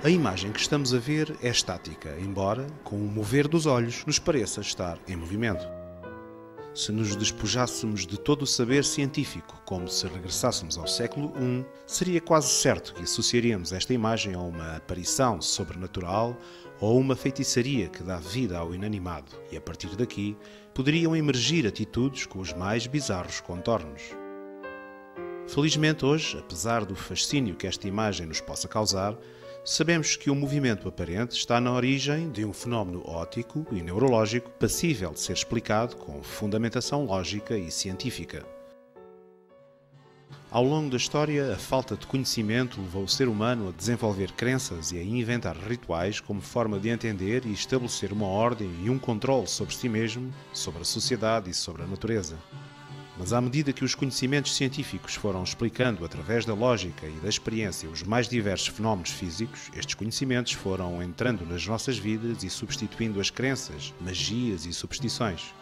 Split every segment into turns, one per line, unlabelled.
A imagem que estamos a ver é estática, embora, com o mover dos olhos, nos pareça estar em movimento. Se nos despojássemos de todo o saber científico, como se regressássemos ao século I, seria quase certo que associaríamos esta imagem a uma aparição sobrenatural ou uma feitiçaria que dá vida ao inanimado, e a partir daqui poderiam emergir atitudes com os mais bizarros contornos. Felizmente hoje, apesar do fascínio que esta imagem nos possa causar, sabemos que o movimento aparente está na origem de um fenómeno óptico e neurológico passível de ser explicado com fundamentação lógica e científica. Ao longo da história, a falta de conhecimento levou o ser humano a desenvolver crenças e a inventar rituais como forma de entender e estabelecer uma ordem e um controle sobre si mesmo, sobre a sociedade e sobre a natureza. Mas à medida que os conhecimentos científicos foram explicando através da lógica e da experiência os mais diversos fenómenos físicos, estes conhecimentos foram entrando nas nossas vidas e substituindo as crenças, magias e superstições.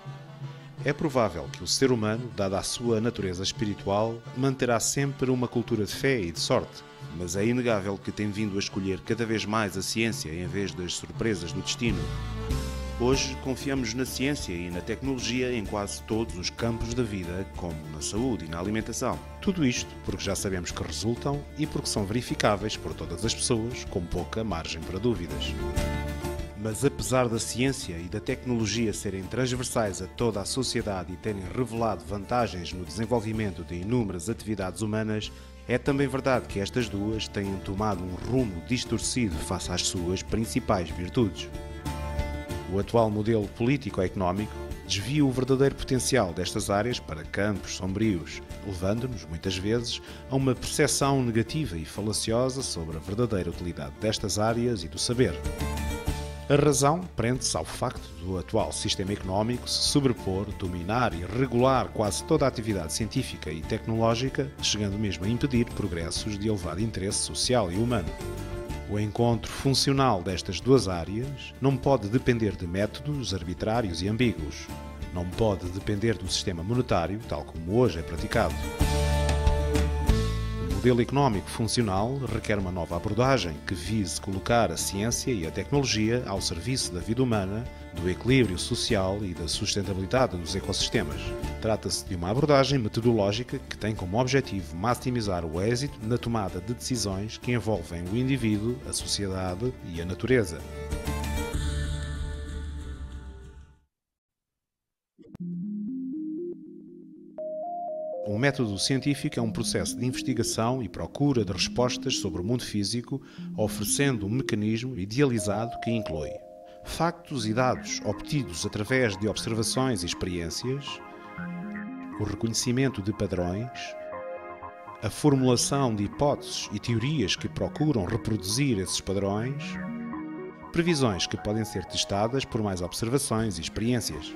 É provável que o ser humano, dada a sua natureza espiritual, manterá sempre uma cultura de fé e de sorte, mas é inegável que tem vindo a escolher cada vez mais a ciência em vez das surpresas do destino. Hoje confiamos na ciência e na tecnologia em quase todos os campos da vida, como na saúde e na alimentação. Tudo isto porque já sabemos que resultam e porque são verificáveis por todas as pessoas, com pouca margem para dúvidas. Mas apesar da ciência e da tecnologia serem transversais a toda a sociedade e terem revelado vantagens no desenvolvimento de inúmeras atividades humanas, é também verdade que estas duas têm tomado um rumo distorcido face às suas principais virtudes. O atual modelo político-económico desvia o verdadeiro potencial destas áreas para campos sombrios, levando-nos, muitas vezes, a uma percepção negativa e falaciosa sobre a verdadeira utilidade destas áreas e do saber. A razão prende-se ao facto do atual sistema económico se sobrepor, dominar e regular quase toda a atividade científica e tecnológica, chegando mesmo a impedir progressos de elevado interesse social e humano. O encontro funcional destas duas áreas não pode depender de métodos arbitrários e ambíguos. Não pode depender do sistema monetário, tal como hoje é praticado. O modelo económico funcional requer uma nova abordagem que vise colocar a ciência e a tecnologia ao serviço da vida humana, do equilíbrio social e da sustentabilidade dos ecossistemas. Trata-se de uma abordagem metodológica que tem como objetivo maximizar o êxito na tomada de decisões que envolvem o indivíduo, a sociedade e a natureza. Um método científico é um processo de investigação e procura de respostas sobre o mundo físico, oferecendo um mecanismo idealizado que inclui factos e dados obtidos através de observações e experiências, o reconhecimento de padrões, a formulação de hipóteses e teorias que procuram reproduzir esses padrões, previsões que podem ser testadas por mais observações e experiências.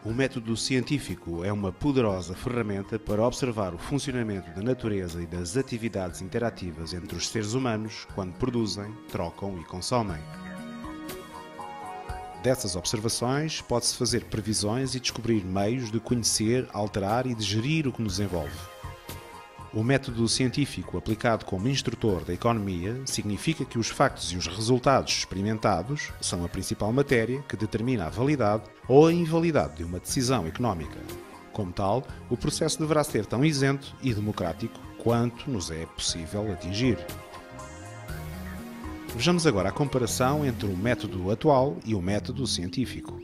O método científico é uma poderosa ferramenta para observar o funcionamento da natureza e das atividades interativas entre os seres humanos quando produzem, trocam e consomem. Dessas observações, pode-se fazer previsões e descobrir meios de conhecer, alterar e de gerir o que nos envolve. O método científico aplicado como instrutor da economia significa que os factos e os resultados experimentados são a principal matéria que determina a validade ou a invalidade de uma decisão económica. Como tal, o processo deverá ser tão isento e democrático quanto nos é possível atingir. Vejamos agora a comparação entre o método atual e o método científico.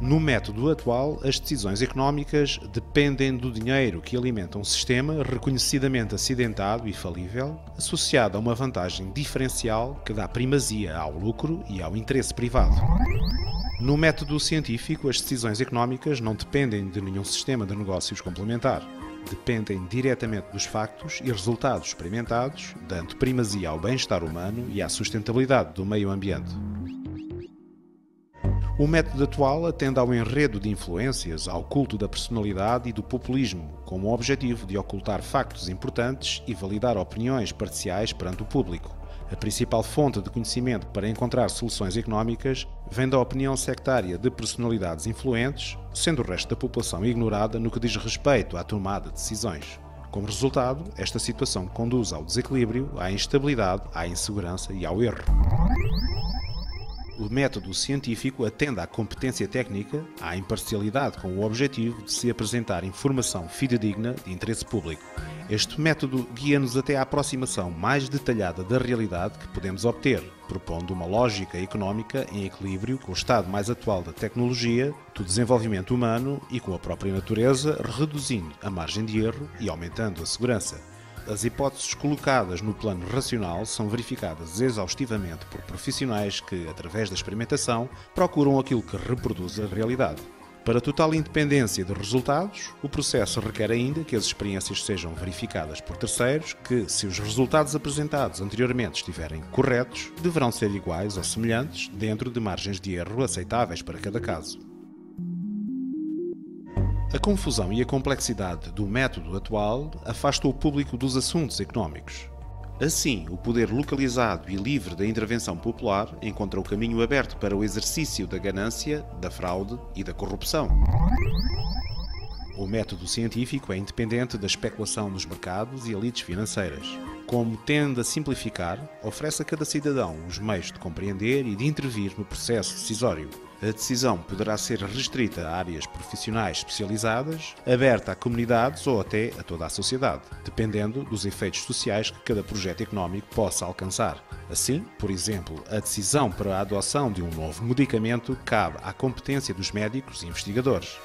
No método atual, as decisões económicas dependem do dinheiro que alimenta um sistema reconhecidamente acidentado e falível, associado a uma vantagem diferencial que dá primazia ao lucro e ao interesse privado. No método científico, as decisões económicas não dependem de nenhum sistema de negócios complementar. Dependem diretamente dos factos e resultados experimentados, dando primazia ao bem-estar humano e à sustentabilidade do meio ambiente. O método atual atende ao enredo de influências, ao culto da personalidade e do populismo, com o objetivo de ocultar factos importantes e validar opiniões parciais perante o público. A principal fonte de conhecimento para encontrar soluções económicas vem da opinião sectária de personalidades influentes, sendo o resto da população ignorada no que diz respeito à tomada de decisões. Como resultado, esta situação conduz ao desequilíbrio, à instabilidade, à insegurança e ao erro. O método científico atende à competência técnica, à imparcialidade com o objetivo de se apresentar informação fidedigna de interesse público. Este método guia-nos até à aproximação mais detalhada da realidade que podemos obter, propondo uma lógica económica em equilíbrio com o estado mais atual da tecnologia, do desenvolvimento humano e com a própria natureza, reduzindo a margem de erro e aumentando a segurança. As hipóteses colocadas no plano racional são verificadas exaustivamente por profissionais que, através da experimentação, procuram aquilo que reproduz a realidade. Para total independência de resultados, o processo requer ainda que as experiências sejam verificadas por terceiros que, se os resultados apresentados anteriormente estiverem corretos, deverão ser iguais ou semelhantes dentro de margens de erro aceitáveis para cada caso. A confusão e a complexidade do método atual afastam o público dos assuntos económicos. Assim, o poder localizado e livre da intervenção popular encontra o caminho aberto para o exercício da ganância, da fraude e da corrupção. O método científico é independente da especulação dos mercados e elites financeiras. Como tende a simplificar, oferece a cada cidadão os meios de compreender e de intervir no processo decisório. A decisão poderá ser restrita a áreas profissionais especializadas, aberta a comunidades ou até a toda a sociedade, dependendo dos efeitos sociais que cada projeto económico possa alcançar. Assim, por exemplo, a decisão para a adoção de um novo medicamento cabe à competência dos médicos e investigadores.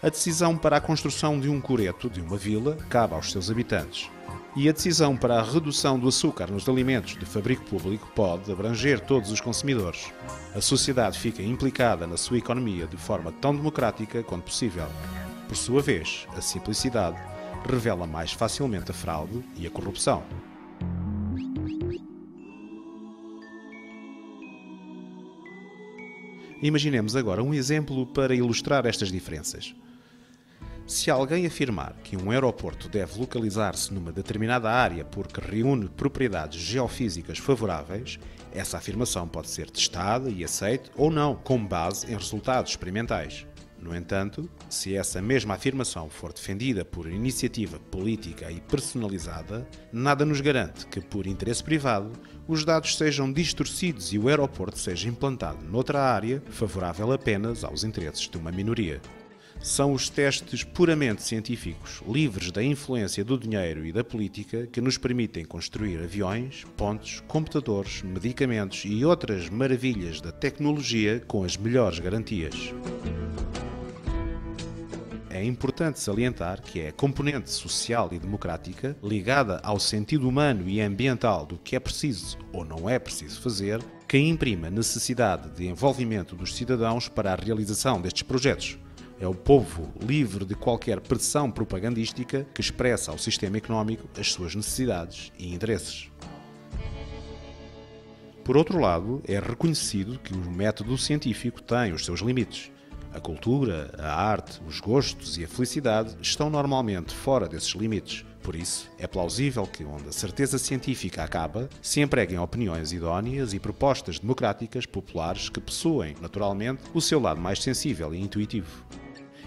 A decisão para a construção de um coreto de uma vila cabe aos seus habitantes. E a decisão para a redução do açúcar nos alimentos de fabrico público pode abranger todos os consumidores. A sociedade fica implicada na sua economia de forma tão democrática quanto possível. Por sua vez, a simplicidade revela mais facilmente a fraude e a corrupção. Imaginemos agora um exemplo para ilustrar estas diferenças. Se alguém afirmar que um aeroporto deve localizar-se numa determinada área porque reúne propriedades geofísicas favoráveis, essa afirmação pode ser testada e aceita ou não, com base em resultados experimentais. No entanto, se essa mesma afirmação for defendida por iniciativa política e personalizada, nada nos garante que, por interesse privado, os dados sejam distorcidos e o aeroporto seja implantado noutra área favorável apenas aos interesses de uma minoria. São os testes puramente científicos, livres da influência do dinheiro e da política, que nos permitem construir aviões, pontes, computadores, medicamentos e outras maravilhas da tecnologia com as melhores garantias. É importante salientar que é a componente social e democrática, ligada ao sentido humano e ambiental do que é preciso ou não é preciso fazer, que imprime a necessidade de envolvimento dos cidadãos para a realização destes projetos. É o povo livre de qualquer pressão propagandística que expressa ao sistema económico as suas necessidades e interesses. Por outro lado, é reconhecido que o método científico tem os seus limites. A cultura, a arte, os gostos e a felicidade estão normalmente fora desses limites. Por isso, é plausível que, onde a certeza científica acaba, se empreguem opiniões idóneas e propostas democráticas populares que possuem, naturalmente, o seu lado mais sensível e intuitivo.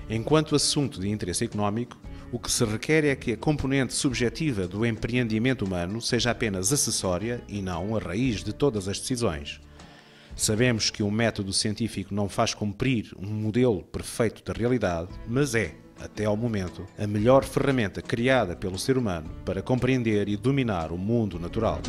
Enquanto assunto de interesse económico, o que se requer é que a componente subjetiva do empreendimento humano seja apenas acessória e não a raiz de todas as decisões. Sabemos que um método científico não faz cumprir um modelo perfeito da realidade, mas é, até ao momento, a melhor ferramenta criada pelo ser humano para compreender e dominar o mundo natural.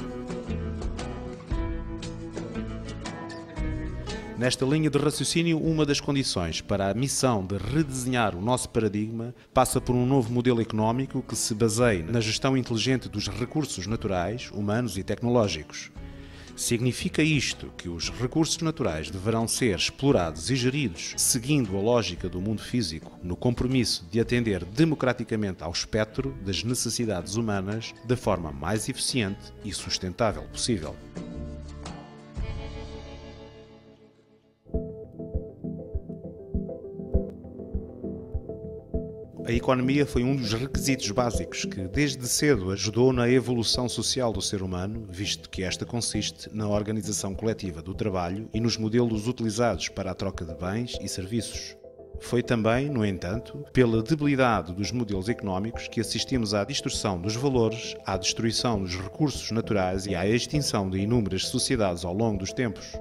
Nesta linha de raciocínio, uma das condições para a missão de redesenhar o nosso paradigma passa por um novo modelo económico que se baseie na gestão inteligente dos recursos naturais, humanos e tecnológicos. Significa isto que os recursos naturais deverão ser explorados e geridos seguindo a lógica do mundo físico, no compromisso de atender democraticamente ao espectro das necessidades humanas da forma mais eficiente e sustentável possível. A economia foi um dos requisitos básicos que, desde cedo, ajudou na evolução social do ser humano, visto que esta consiste na organização coletiva do trabalho e nos modelos utilizados para a troca de bens e serviços. Foi também, no entanto, pela debilidade dos modelos económicos que assistimos à distorção dos valores, à destruição dos recursos naturais e à extinção de inúmeras sociedades ao longo dos tempos.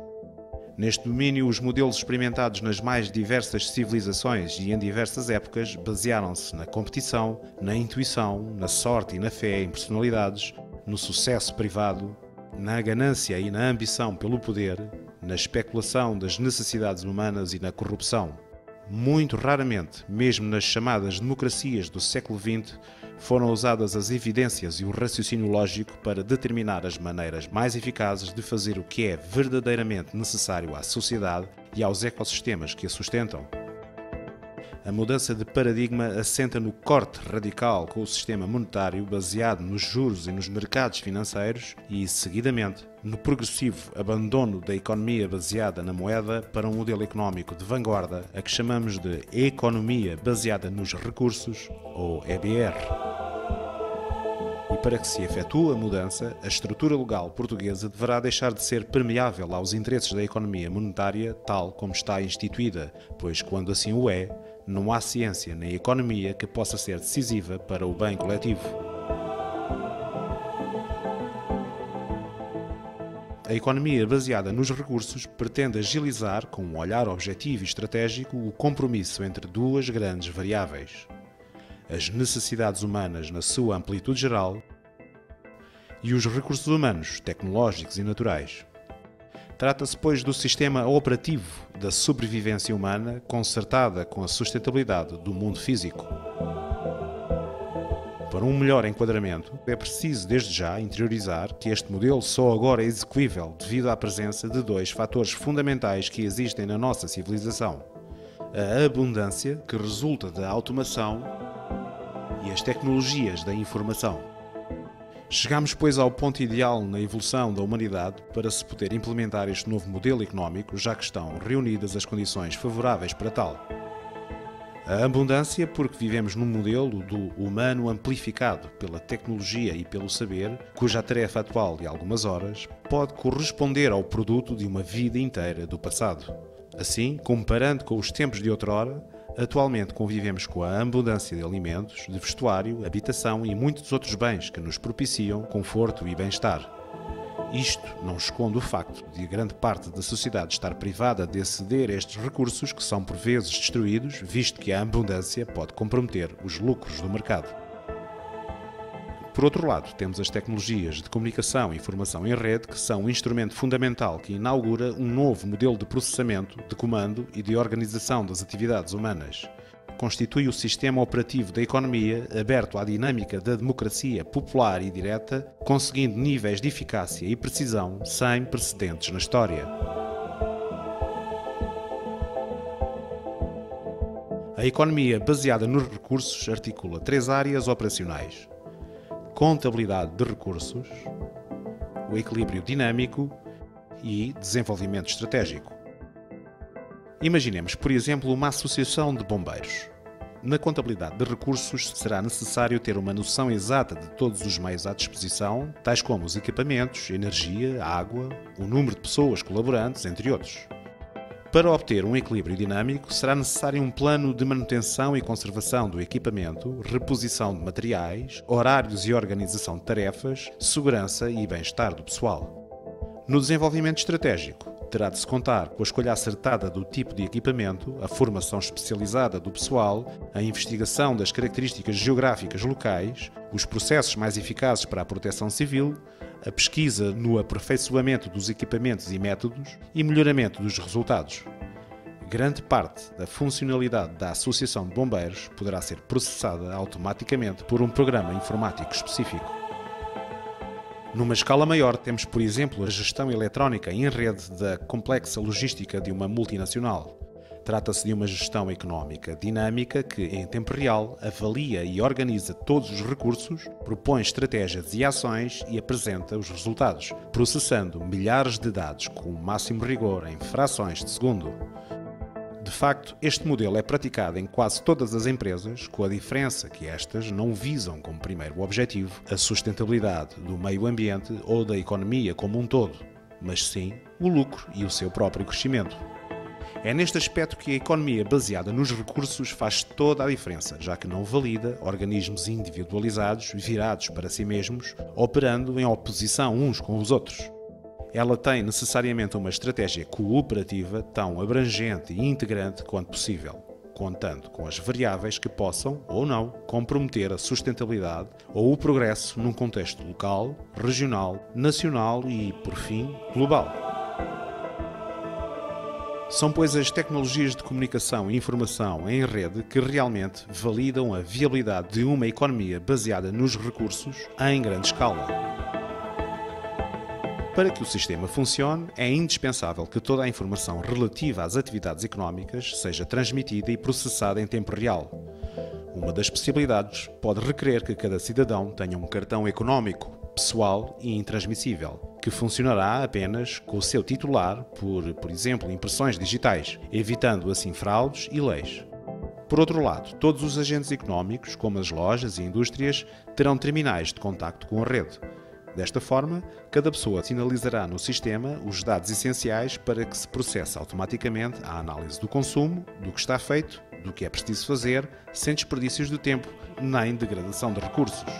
Neste domínio, os modelos experimentados nas mais diversas civilizações e em diversas épocas basearam-se na competição, na intuição, na sorte e na fé em personalidades, no sucesso privado, na ganância e na ambição pelo poder, na especulação das necessidades humanas e na corrupção. Muito raramente, mesmo nas chamadas democracias do século XX, foram usadas as evidências e o raciocínio lógico para determinar as maneiras mais eficazes de fazer o que é verdadeiramente necessário à sociedade e aos ecossistemas que a sustentam. A mudança de paradigma assenta no corte radical com o sistema monetário baseado nos juros e nos mercados financeiros e, seguidamente, no progressivo abandono da economia baseada na moeda para um modelo económico de vanguarda a que chamamos de economia baseada nos recursos, ou EBR. E para que se efetue a mudança, a estrutura legal portuguesa deverá deixar de ser permeável aos interesses da economia monetária tal como está instituída, pois quando assim o é, não há ciência nem economia que possa ser decisiva para o bem coletivo. A economia baseada nos recursos pretende agilizar, com um olhar objetivo e estratégico, o compromisso entre duas grandes variáveis: as necessidades humanas na sua amplitude geral e os recursos humanos, tecnológicos e naturais. Trata-se, pois, do sistema operativo da sobrevivência humana concertada com a sustentabilidade do mundo físico. Para um melhor enquadramento, é preciso desde já interiorizar que este modelo só agora é execuível devido à presença de dois fatores fundamentais que existem na nossa civilização: a abundância, que resulta da automação, e as tecnologias da informação. Chegamos, pois, ao ponto ideal na evolução da humanidade para se poder implementar este novo modelo económico, já que estão reunidas as condições favoráveis para tal. A abundância, porque vivemos num modelo do humano amplificado pela tecnologia e pelo saber, cuja tarefa atual de algumas horas pode corresponder ao produto de uma vida inteira do passado. Assim, comparando com os tempos de outrora, atualmente convivemos com a abundância de alimentos, de vestuário, habitação e muitos outros bens que nos propiciam conforto e bem-estar. Isto não esconde o facto de grande parte da sociedade estar privada de aceder a estes recursos que são por vezes destruídos, visto que a abundância pode comprometer os lucros do mercado. Por outro lado, temos as tecnologias de comunicação e informação em rede, que são um instrumento fundamental que inaugura um novo modelo de processamento, de comando e de organização das atividades humanas. Constitui o sistema operativo da economia aberto à dinâmica da democracia popular e direta, conseguindo níveis de eficácia e precisão sem precedentes na história. A economia baseada nos recursos articula três áreas operacionais: contabilidade de recursos, o equilíbrio dinâmico e desenvolvimento estratégico. Imaginemos, por exemplo, uma associação de bombeiros. Na contabilidade de recursos, será necessário ter uma noção exata de todos os meios à disposição, tais como os equipamentos, energia, água, o número de pessoas colaborantes, entre outros. Para obter um equilíbrio dinâmico, será necessário um plano de manutenção e conservação do equipamento, reposição de materiais, horários e organização de tarefas, segurança e bem-estar do pessoal. No desenvolvimento estratégico, terá de se contar com a escolha acertada do tipo de equipamento, a formação especializada do pessoal, a investigação das características geográficas locais, os processos mais eficazes para a proteção civil, a pesquisa no aperfeiçoamento dos equipamentos e métodos e melhoramento dos resultados. Grande parte da funcionalidade da Associação de Bombeiros poderá ser processada automaticamente por um programa informático específico. Numa escala maior, temos, por exemplo, a gestão eletrónica em rede da complexa logística de uma multinacional. Trata-se de uma gestão económica dinâmica que, em tempo real, avalia e organiza todos os recursos, propõe estratégias e ações e apresenta os resultados, processando milhares de dados com o máximo rigor em frações de segundo. De facto, este modelo é praticado em quase todas as empresas, com a diferença que estas não visam como primeiro objetivo a sustentabilidade do meio ambiente ou da economia como um todo, mas sim o lucro e o seu próprio crescimento. É neste aspecto que a economia baseada nos recursos faz toda a diferença, já que não valida organismos individualizados, virados para si mesmos, operando em oposição uns com os outros. Ela tem necessariamente uma estratégia cooperativa tão abrangente e integrante quanto possível, contando com as variáveis que possam, ou não, comprometer a sustentabilidade ou o progresso num contexto local, regional, nacional e, por fim, global. São, pois, as tecnologias de comunicação e informação em rede que realmente validam a viabilidade de uma economia baseada nos recursos em grande escala. Para que o sistema funcione, é indispensável que toda a informação relativa às atividades económicas seja transmitida e processada em tempo real. Uma das possibilidades pode requerer que cada cidadão tenha um cartão económico, pessoal e intransmissível, que funcionará apenas com o seu titular por exemplo, impressões digitais, evitando assim fraudes e leis. Por outro lado, todos os agentes económicos, como as lojas e indústrias, terão terminais de contacto com a rede. Desta forma, cada pessoa sinalizará no sistema os dados essenciais para que se processe automaticamente a análise do consumo, do que está feito, do que é preciso fazer, sem desperdícios de tempo nem degradação de recursos.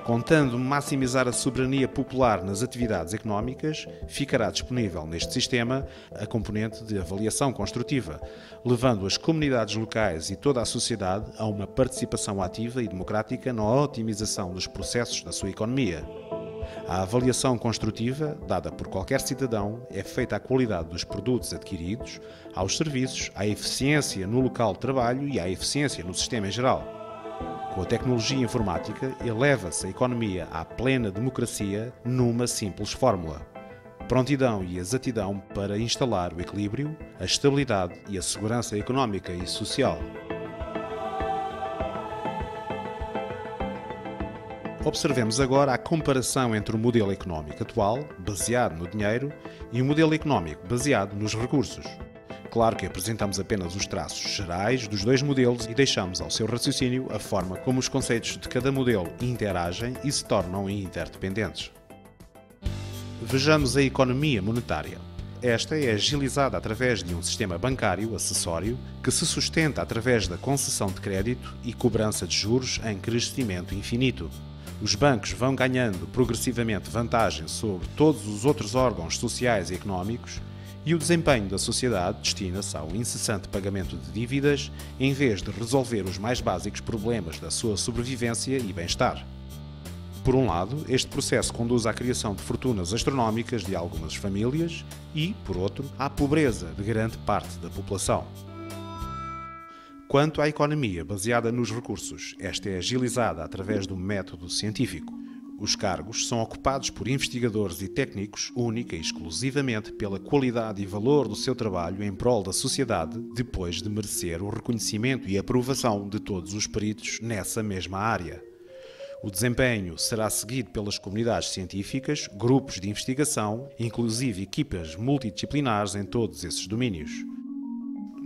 Contando maximizar a soberania popular nas atividades económicas, ficará disponível neste sistema a componente de avaliação construtiva, levando as comunidades locais e toda a sociedade a uma participação ativa e democrática na otimização dos processos da sua economia. A avaliação construtiva, dada por qualquer cidadão, é feita à qualidade dos produtos adquiridos, aos serviços, à eficiência no local de trabalho e à eficiência no sistema em geral. Com a tecnologia informática, eleva-se a economia à plena democracia numa simples fórmula: prontidão e exatidão para instalar o equilíbrio, a estabilidade e a segurança económica e social. Observemos agora a comparação entre o modelo económico atual, baseado no dinheiro, e o modelo económico baseado nos recursos. Claro que apresentamos apenas os traços gerais dos dois modelos e deixamos ao seu raciocínio a forma como os conceitos de cada modelo interagem e se tornam interdependentes. Vejamos a economia monetária. Esta é agilizada através de um sistema bancário acessório que se sustenta através da concessão de crédito e cobrança de juros em crescimento infinito. Os bancos vão ganhando progressivamente vantagem sobre todos os outros órgãos sociais e económicos, e o desempenho da sociedade destina-se ao incessante pagamento de dívidas, em vez de resolver os mais básicos problemas da sua sobrevivência e bem-estar. Por um lado, este processo conduz à criação de fortunas astronómicas de algumas famílias e, por outro, à pobreza de grande parte da população. Quanto à economia baseada nos recursos, esta é agilizada através do método científico. Os cargos são ocupados por investigadores e técnicos única e exclusivamente pela qualidade e valor do seu trabalho em prol da sociedade, depois de merecer o reconhecimento e aprovação de todos os peritos nessa mesma área. O desempenho será seguido pelas comunidades científicas, grupos de investigação, inclusive equipas multidisciplinares em todos esses domínios.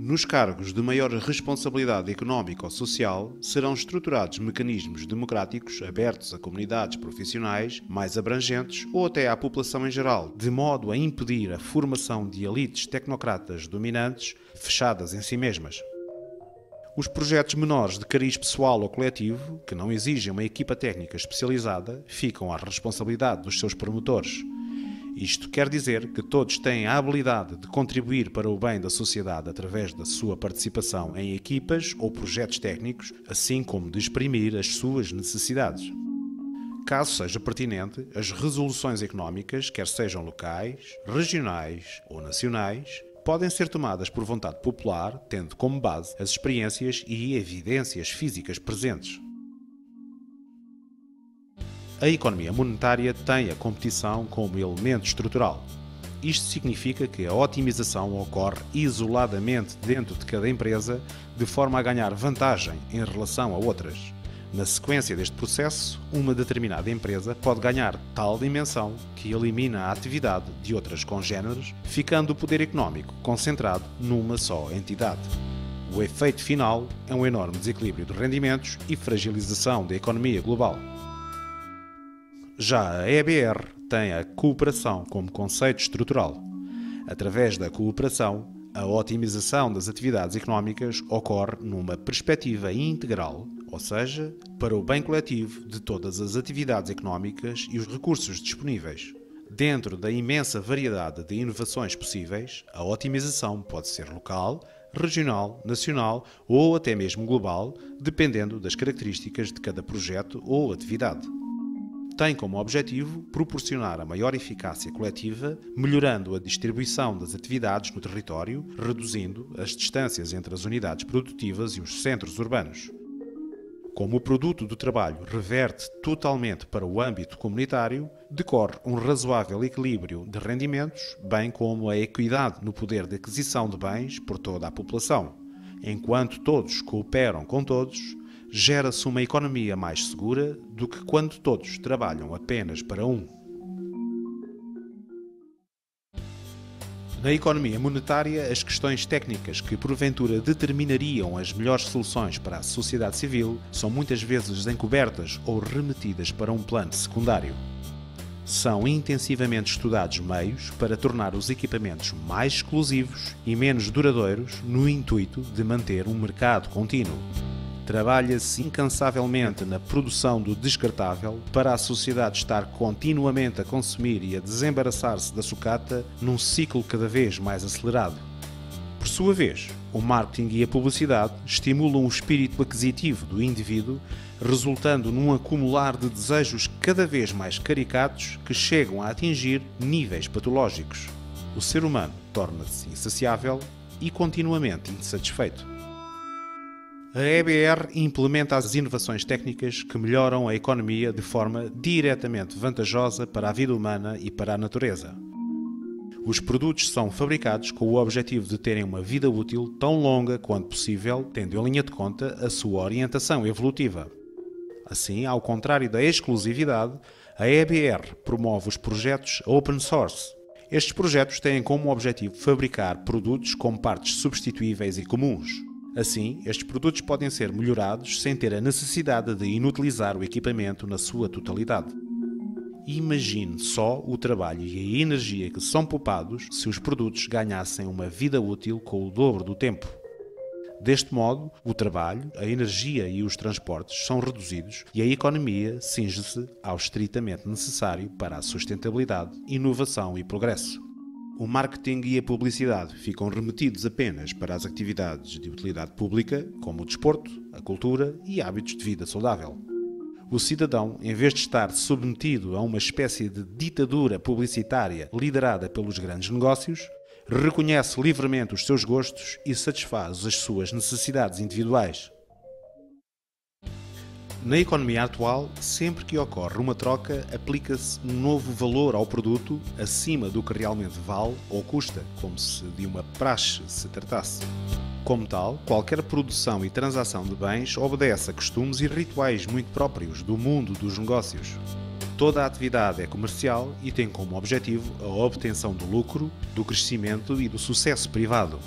Nos cargos de maior responsabilidade económica ou social, serão estruturados mecanismos democráticos abertos a comunidades profissionais mais abrangentes ou até à população em geral, de modo a impedir a formação de elites tecnocratas dominantes fechadas em si mesmas. Os projetos menores de cariz pessoal ou coletivo, que não exigem uma equipa técnica especializada, ficam à responsabilidade dos seus promotores. Isto quer dizer que todos têm a habilidade de contribuir para o bem da sociedade através da sua participação em equipas ou projetos técnicos, assim como de exprimir as suas necessidades. Caso seja pertinente, as resoluções económicas, quer sejam locais, regionais ou nacionais, podem ser tomadas por vontade popular, tendo como base as experiências e evidências físicas presentes. A economia monetária tem a competição como elemento estrutural. Isto significa que a otimização ocorre isoladamente dentro de cada empresa, de forma a ganhar vantagem em relação a outras. Na sequência deste processo, uma determinada empresa pode ganhar tal dimensão que elimina a atividade de outras congêneres, ficando o poder económico concentrado numa só entidade. O efeito final é um enorme desequilíbrio de rendimentos e fragilização da economia global. Já a EBR tem a cooperação como conceito estrutural. Através da cooperação, a A otimização das atividades económicas ocorre numa perspectiva integral, ou seja, para o bem coletivo de todas as atividades económicas e os recursos disponíveis. Dentro da imensa variedade de inovações possíveis, a otimização pode ser local, regional, nacional ou até mesmo global, dependendo das características de cada projeto ou atividade. Tem como objetivo proporcionar a maior eficácia coletiva, melhorando a distribuição das atividades no território, reduzindo as distâncias entre as unidades produtivas e os centros urbanos. Como o produto do trabalho reverte totalmente para o âmbito comunitário, decorre um razoável equilíbrio de rendimentos, bem como a equidade no poder de aquisição de bens por toda a população. Enquanto todos cooperam com todos, gera-se uma economia mais segura do que quando todos trabalham apenas para um. Na economia monetária, as questões técnicas que porventura determinariam as melhores soluções para a sociedade civil são muitas vezes encobertas ou remetidas para um plano secundário. São intensivamente estudados meios para tornar os equipamentos mais exclusivos e menos duradouros no intuito de manter um mercado contínuo. Trabalha-se incansavelmente na produção do descartável para a sociedade estar continuamente a consumir e a desembaraçar-se da sucata num ciclo cada vez mais acelerado. Por sua vez, o marketing e a publicidade estimulam o espírito aquisitivo do indivíduo, resultando num acumular de desejos cada vez mais caricatos que chegam a atingir níveis patológicos. O ser humano torna-se insaciável e continuamente insatisfeito. A EBR implementa as inovações técnicas que melhoram a economia de forma diretamente vantajosa para a vida humana e para a natureza. Os produtos são fabricados com o objetivo de terem uma vida útil tão longa quanto possível, tendo em linha de conta a sua orientação evolutiva. Assim, ao contrário da exclusividade, a EBR promove os projetos open source. Estes projetos têm como objetivo fabricar produtos com partes substituíveis e comuns. Assim, estes produtos podem ser melhorados sem ter a necessidade de inutilizar o equipamento na sua totalidade. Imagine só o trabalho e a energia que são poupados se os produtos ganhassem uma vida útil com o dobro do tempo. Deste modo, o trabalho, a energia e os transportes são reduzidos e a economia cinge-se ao estritamente necessário para a sustentabilidade, inovação e progresso. O marketing e a publicidade ficam remetidos apenas para as atividades de utilidade pública, como o desporto, a cultura e hábitos de vida saudável. O cidadão, em vez de estar submetido a uma espécie de ditadura publicitária liderada pelos grandes negócios, reconhece livremente os seus gostos e satisfaz as suas necessidades individuais. Na economia atual, sempre que ocorre uma troca, aplica-se um novo valor ao produto acima do que realmente vale ou custa, como se de uma praxe se tratasse. Como tal, qualquer produção e transação de bens obedece a costumes e rituais muito próprios do mundo dos negócios. Toda a atividade é comercial e tem como objetivo a obtenção do lucro, do crescimento e do sucesso privado.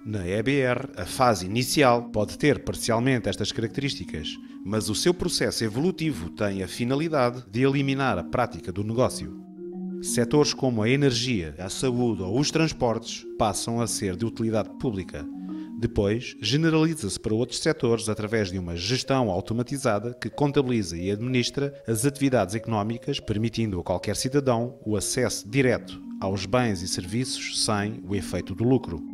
Na EBR, a fase inicial pode ter parcialmente estas características, mas o seu processo evolutivo tem a finalidade de eliminar a prática do negócio. Setores como a energia, a saúde ou os transportes passam a ser de utilidade pública. Depois, generaliza-se para outros setores através de uma gestão automatizada que contabiliza e administra as atividades económicas, permitindo a qualquer cidadão o acesso direto aos bens e serviços sem o efeito do lucro.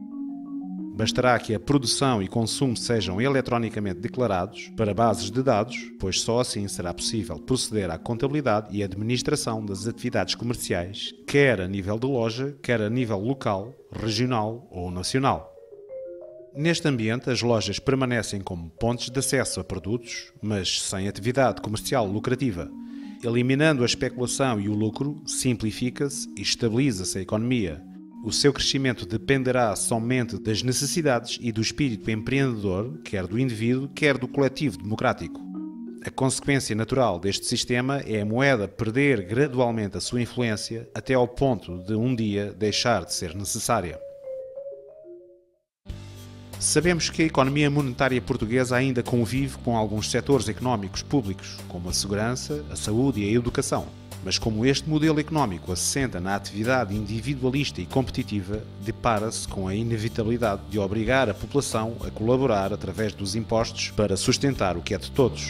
Bastará que a produção e consumo sejam eletronicamente declarados para bases de dados, pois só assim será possível proceder à contabilidade e administração das atividades comerciais, quer a nível de loja, quer a nível local, regional ou nacional. Neste ambiente, as lojas permanecem como pontos de acesso a produtos, mas sem atividade comercial lucrativa. Eliminando a especulação e o lucro, simplifica-se e estabiliza-se a economia. O seu crescimento dependerá somente das necessidades e do espírito empreendedor, quer do indivíduo, quer do coletivo democrático. A consequência natural deste sistema é a moeda perder gradualmente a sua influência até ao ponto de um dia deixar de ser necessária. Sabemos que a economia monetária portuguesa ainda convive com alguns setores económicos públicos, como a segurança, a saúde e a educação. Mas como este modelo económico assenta na atividade individualista e competitiva, depara-se com a inevitabilidade de obrigar a população a colaborar através dos impostos para sustentar o que é de todos.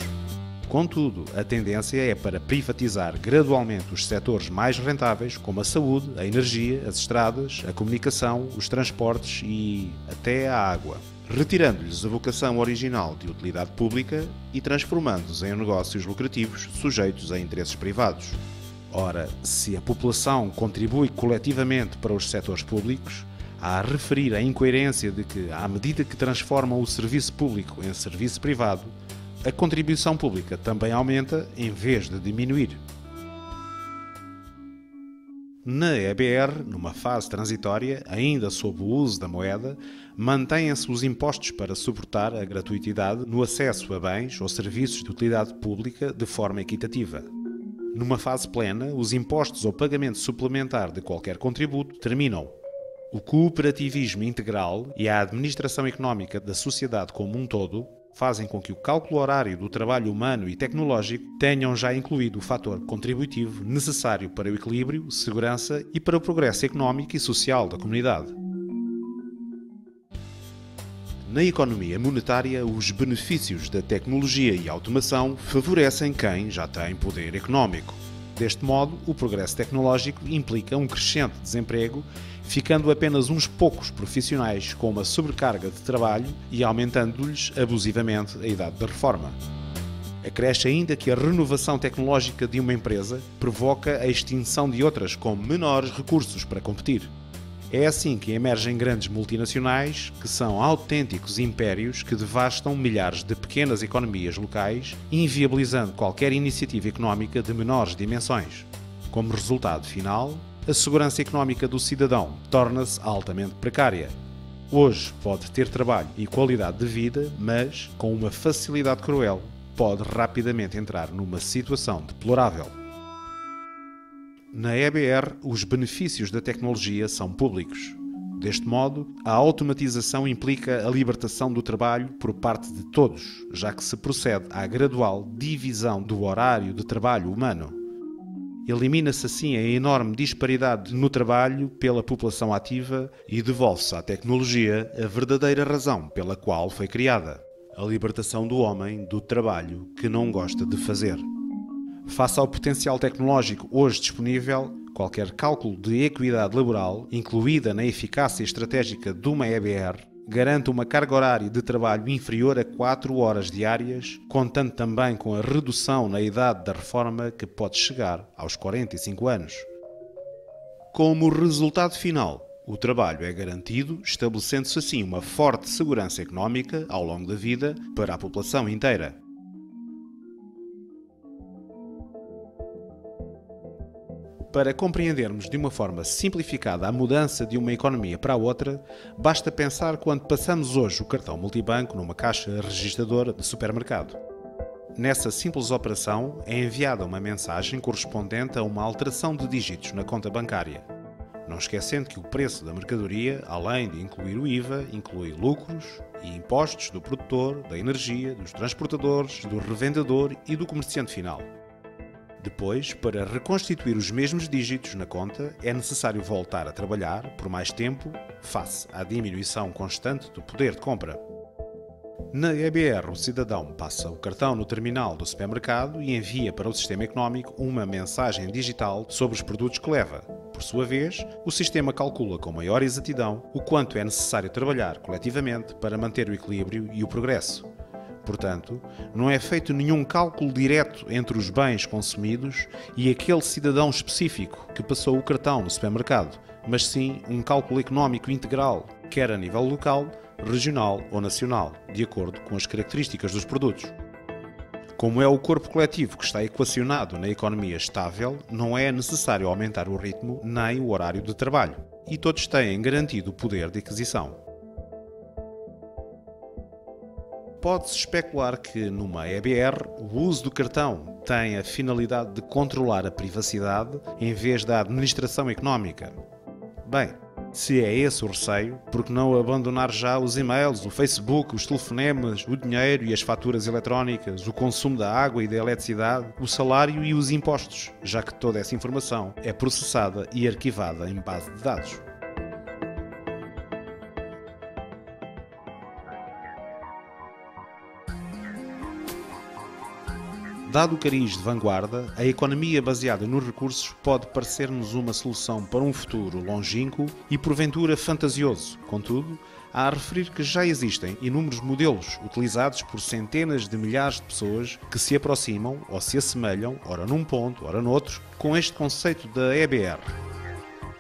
Contudo, a tendência é para privatizar gradualmente os setores mais rentáveis, como a saúde, a energia, as estradas, a comunicação, os transportes e até a água, retirando-lhes a vocação original de utilidade pública e transformando-os em negócios lucrativos sujeitos a interesses privados. Ora, se a população contribui coletivamente para os setores públicos, há a referir a incoerência de que, à medida que transformam o serviço público em serviço privado, a contribuição pública também aumenta em vez de diminuir. Na EBR, numa fase transitória, ainda sob o uso da moeda, mantêm-se os impostos para suportar a gratuitidade no acesso a bens ou serviços de utilidade pública de forma equitativa. Numa fase plena, os impostos ou pagamento suplementar de qualquer contributo terminam. O cooperativismo integral e a administração económica da sociedade como um todo fazem com que o cálculo horário do trabalho humano e tecnológico tenham já incluído o fator contributivo necessário para o equilíbrio, segurança e para o progresso económico e social da comunidade. Na economia monetária, os benefícios da tecnologia e automação favorecem quem já tem poder económico. Deste modo, o progresso tecnológico implica um crescente desemprego, ficando apenas uns poucos profissionais com uma sobrecarga de trabalho e aumentando-lhes abusivamente a idade da reforma. Acresce ainda que a renovação tecnológica de uma empresa provoca a extinção de outras com menores recursos para competir. É assim que emergem grandes multinacionais, que são autênticos impérios que devastam milhares de pequenas economias locais, inviabilizando qualquer iniciativa económica de menores dimensões. Como resultado final, a segurança económica do cidadão torna-se altamente precária. Hoje pode ter trabalho e qualidade de vida, mas, com uma facilidade cruel, pode rapidamente entrar numa situação deplorável. Na EBR, os benefícios da tecnologia são públicos. Deste modo, a automatização implica a libertação do trabalho por parte de todos, já que se procede à gradual divisão do horário de trabalho humano. Elimina-se assim a enorme disparidade no trabalho pela população ativa e devolve-se à tecnologia a verdadeira razão pela qual foi criada: a libertação do homem do trabalho que não gosta de fazer. Face ao potencial tecnológico hoje disponível, qualquer cálculo de equidade laboral, incluída na eficácia estratégica de uma EBR, garante uma carga horária de trabalho inferior a 4 horas diárias, contando também com a redução na idade da reforma que pode chegar aos 45 anos. Como resultado final, o trabalho é garantido, estabelecendo-se assim uma forte segurança económica ao longo da vida para a população inteira. Para compreendermos de uma forma simplificada a mudança de uma economia para a outra, basta pensar quando passamos hoje o cartão multibanco numa caixa registradora de supermercado. Nessa simples operação é enviada uma mensagem correspondente a uma alteração de dígitos na conta bancária. Não esquecendo que o preço da mercadoria, além de incluir o IVA, inclui lucros e impostos do produtor, da energia, dos transportadores, do revendedor e do comerciante final. Depois, para reconstituir os mesmos dígitos na conta, é necessário voltar a trabalhar por mais tempo face à diminuição constante do poder de compra. Na EBR, o cidadão passa o cartão no terminal do supermercado e envia para o sistema económico uma mensagem digital sobre os produtos que leva. Por sua vez, o sistema calcula com maior exatidão o quanto é necessário trabalhar coletivamente para manter o equilíbrio e o progresso. Portanto, não é feito nenhum cálculo direto entre os bens consumidos e aquele cidadão específico que passou o cartão no supermercado, mas sim um cálculo económico integral, quer a nível local, regional ou nacional, de acordo com as características dos produtos. Como é o corpo coletivo que está equacionado na economia estável, não é necessário aumentar o ritmo nem o horário de trabalho, e todos têm garantido o poder de aquisição. Pode-se especular que, numa EBR, o uso do cartão tem a finalidade de controlar a privacidade em vez da administração económica. Bem, Se é esse o receio, por que não abandonar já os e-mails, o Facebook, os telefonemas, o dinheiro e as faturas eletrónicas, o consumo da água e da eletricidade, o salário e os impostos, já que toda essa informação é processada e arquivada em base de dados? Dado o cariz de vanguarda, a economia baseada nos recursos pode parecer-nos uma solução para um futuro longínquo e porventura fantasioso. Contudo, há a referir que já existem inúmeros modelos utilizados por centenas de milhares de pessoas que se aproximam ou se assemelham, ora num ponto, ora noutro, com este conceito da EBR.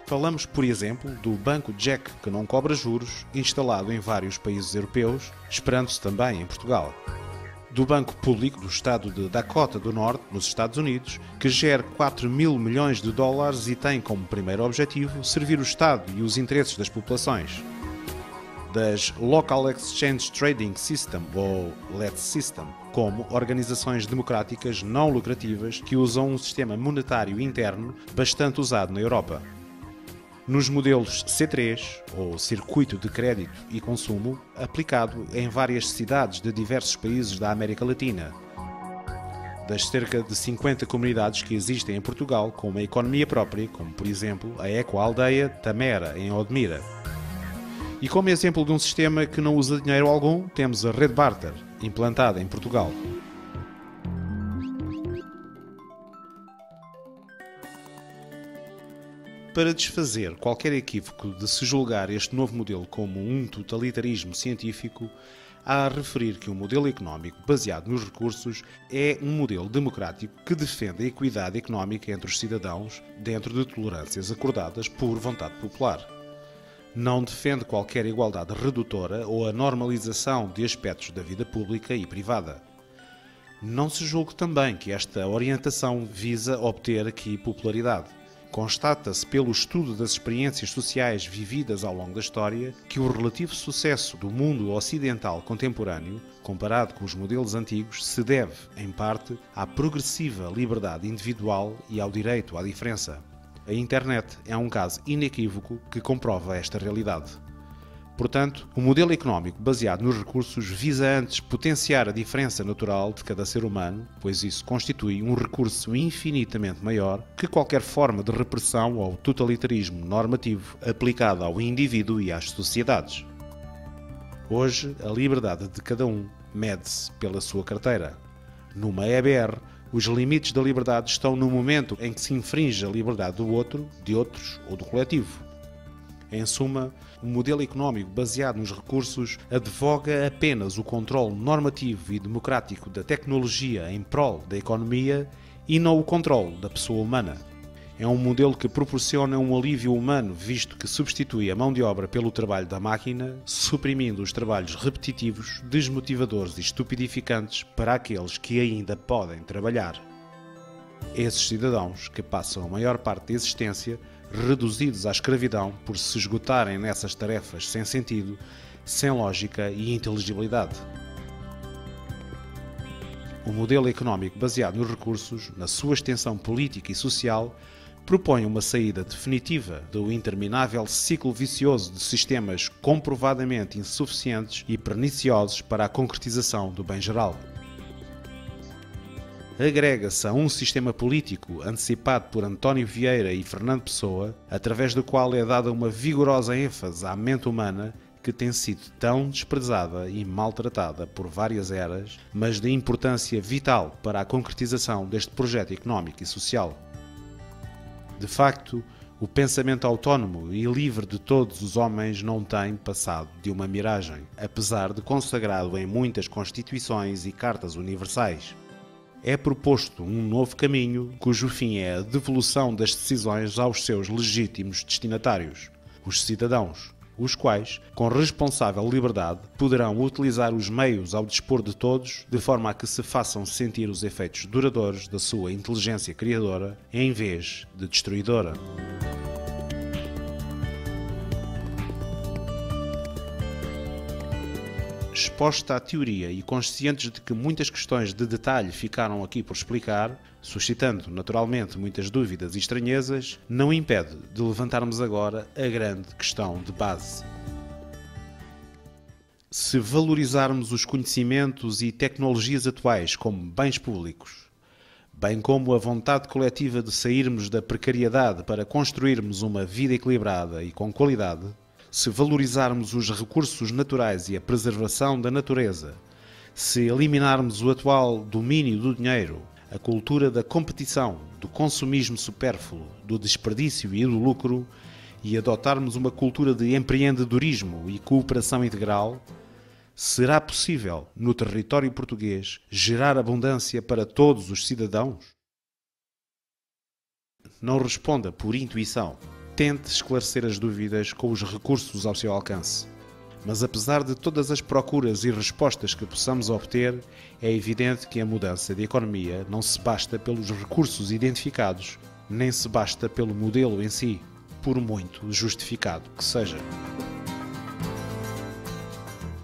Falamos, por exemplo, do Banco Jack, que não cobra juros, instalado em vários países europeus, esperando-se também em Portugal. Do Banco Público do Estado de Dakota do Norte, nos Estados Unidos, que gera 4 mil milhões de dólares e tem como primeiro objetivo servir o Estado e os interesses das populações. Das Local Exchange Trading System, ou LET System, como organizações democráticas não lucrativas que usam um sistema monetário interno bastante usado na Europa. Nos modelos C3, ou Circuito de Crédito e Consumo, aplicado em várias cidades de diversos países da América Latina. Das cerca de 50 comunidades que existem em Portugal com uma economia própria, como por exemplo a Ecoaldeia Tamera, em Odmira. E como exemplo de um sistema que não usa dinheiro algum, temos a Rede Barter, implantada em Portugal. Para desfazer qualquer equívoco de se julgar este novo modelo como um totalitarismo científico, há a referir que o modelo económico baseado nos recursos é um modelo democrático que defende a equidade económica entre os cidadãos dentro de tolerâncias acordadas por vontade popular. Não defende qualquer igualdade redutora ou a normalização de aspectos da vida pública e privada. Não se julgue também que esta orientação visa obter aqui popularidade. Constata-se pelo estudo das experiências sociais vividas ao longo da história que o relativo sucesso do mundo ocidental contemporâneo, comparado com os modelos antigos, se deve, em parte, à progressiva liberdade individual e ao direito à diferença. A internet é um caso inequívoco que comprova esta realidade. Portanto, o modelo económico baseado nos recursos visa antes potenciar a diferença natural de cada ser humano, pois isso constitui um recurso infinitamente maior que qualquer forma de repressão ou totalitarismo normativo aplicado ao indivíduo e às sociedades. Hoje, a liberdade de cada um mede-se pela sua carteira. Numa EBR, os limites da liberdade estão no momento em que se infringe a liberdade do outro, de outros ou do coletivo. Em suma, o modelo económico baseado nos recursos advoga apenas o controle normativo e democrático da tecnologia em prol da economia e não o controle da pessoa humana. É um modelo que proporciona um alívio humano, visto que substitui a mão de obra pelo trabalho da máquina, suprimindo os trabalhos repetitivos, desmotivadores e estupidificantes para aqueles que ainda podem trabalhar. Esses cidadãos que passam a maior parte da existência reduzidos à escravidão por se esgotarem nessas tarefas sem sentido, sem lógica e inteligibilidade. O modelo económico baseado nos recursos, na sua extensão política e social, propõe uma saída definitiva do interminável ciclo vicioso de sistemas comprovadamente insuficientes e perniciosos para a concretização do bem geral. Agrega-se a um sistema político antecipado por António Vieira e Fernando Pessoa, através do qual é dada uma vigorosa ênfase à mente humana que tem sido tão desprezada e maltratada por várias eras, mas de importância vital para a concretização deste projeto económico e social. De facto, o pensamento autónomo e livre de todos os homens não tem passado de uma miragem, apesar de consagrado em muitas constituições e cartas universais. É proposto um novo caminho, cujo fim é a devolução das decisões aos seus legítimos destinatários, os cidadãos, os quais, com responsável liberdade, poderão utilizar os meios ao dispor de todos, de forma a que se façam sentir os efeitos duradouros da sua inteligência criadora, em vez de destruidora. exposta à teoria e conscientes de que muitas questões de detalhe ficaram aqui por explicar, suscitando naturalmente muitas dúvidas e estranhezas, não impede de levantarmos agora a grande questão de base. Se valorizarmos os conhecimentos e tecnologias atuais como bens públicos, bem como a vontade coletiva de sairmos da precariedade para construirmos uma vida equilibrada e com qualidade, se valorizarmos os recursos naturais e a preservação da natureza, se eliminarmos o atual domínio do dinheiro, a cultura da competição, do consumismo supérfluo, do desperdício e do lucro, e adotarmos uma cultura de empreendedorismo e cooperação integral, será possível, no território português, gerar abundância para todos os cidadãos? Não responda por intuição. Tente esclarecer as dúvidas com os recursos ao seu alcance. Mas apesar de todas as procuras e respostas que possamos obter, é evidente que a mudança de economia não se basta pelos recursos identificados, nem se basta pelo modelo em si, por muito justificado que seja.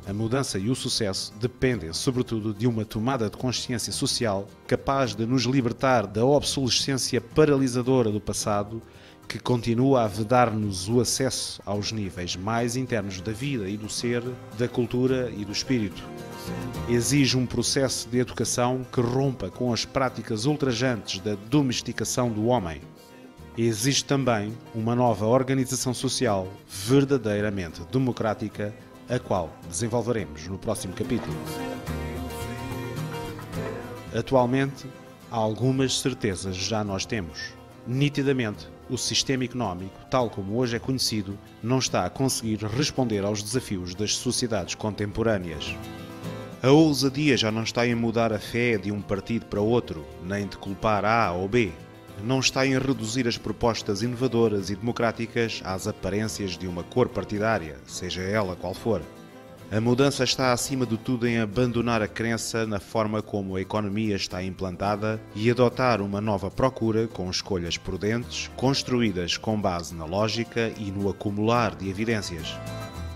A mudança e o sucesso dependem, sobretudo, de uma tomada de consciência social capaz de nos libertar da obsolescência paralisadora do passado, que continua a vedar-nos o acesso aos níveis mais internos da vida e do ser, da cultura e do espírito. Exige um processo de educação que rompa com as práticas ultrajantes da domesticação do homem. Existe também uma nova organização social verdadeiramente democrática, a qual desenvolveremos no próximo capítulo. Atualmente, algumas certezas já nós temos. Nitidamente, o sistema económico, tal como hoje é conhecido, não está a conseguir responder aos desafios das sociedades contemporâneas. A ousadia já não está em mudar a fé de um partido para outro, nem de culpar A ou B. Não está em reduzir as propostas inovadoras e democráticas às aparências de uma cor partidária, seja ela qual for. A mudança está acima de tudo em abandonar a crença na forma como a economia está implantada e adotar uma nova procura com escolhas prudentes, construídas com base na lógica e no acumular de evidências.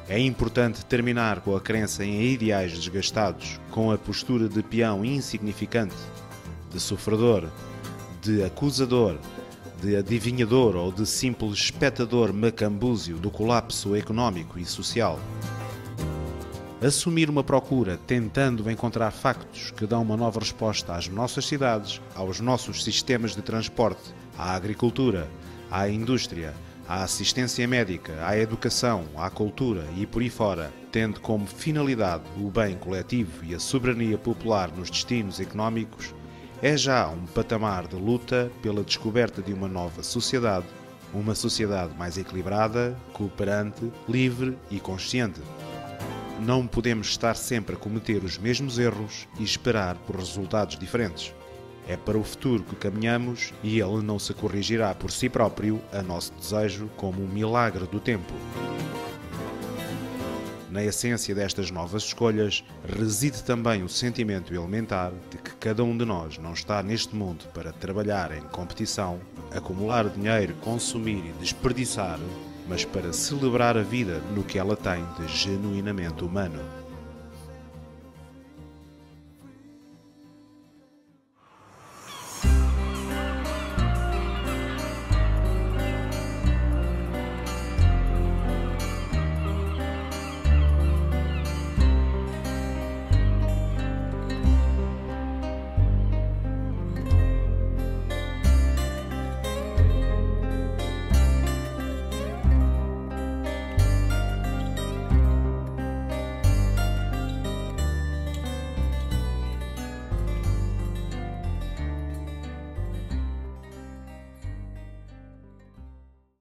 É importante terminar com a crença em ideais desgastados, com a postura de peão insignificante, de sofredor, de acusador, de adivinhador ou de simples espectador macambúzio do colapso económico e social. Assumir uma procura tentando encontrar factos que dão uma nova resposta às nossas cidades, aos nossos sistemas de transporte, à agricultura, à indústria, à assistência médica, à educação, à cultura e por aí fora, tendo como finalidade o bem coletivo e a soberania popular nos destinos económicos, é já um patamar de luta pela descoberta de uma nova sociedade, uma sociedade mais equilibrada, cooperante, livre e consciente. Não podemos estar sempre a cometer os mesmos erros e esperar por resultados diferentes. É para o futuro que caminhamos e ele não se corrigirá por si próprio a nosso desejo como um milagre do tempo. Na essência destas novas escolhas reside também o sentimento elementar de que cada um de nós não está neste mundo para trabalhar em competição, acumular dinheiro, consumir e desperdiçar, mas para celebrar a vida no que ela tem de genuinamente humano.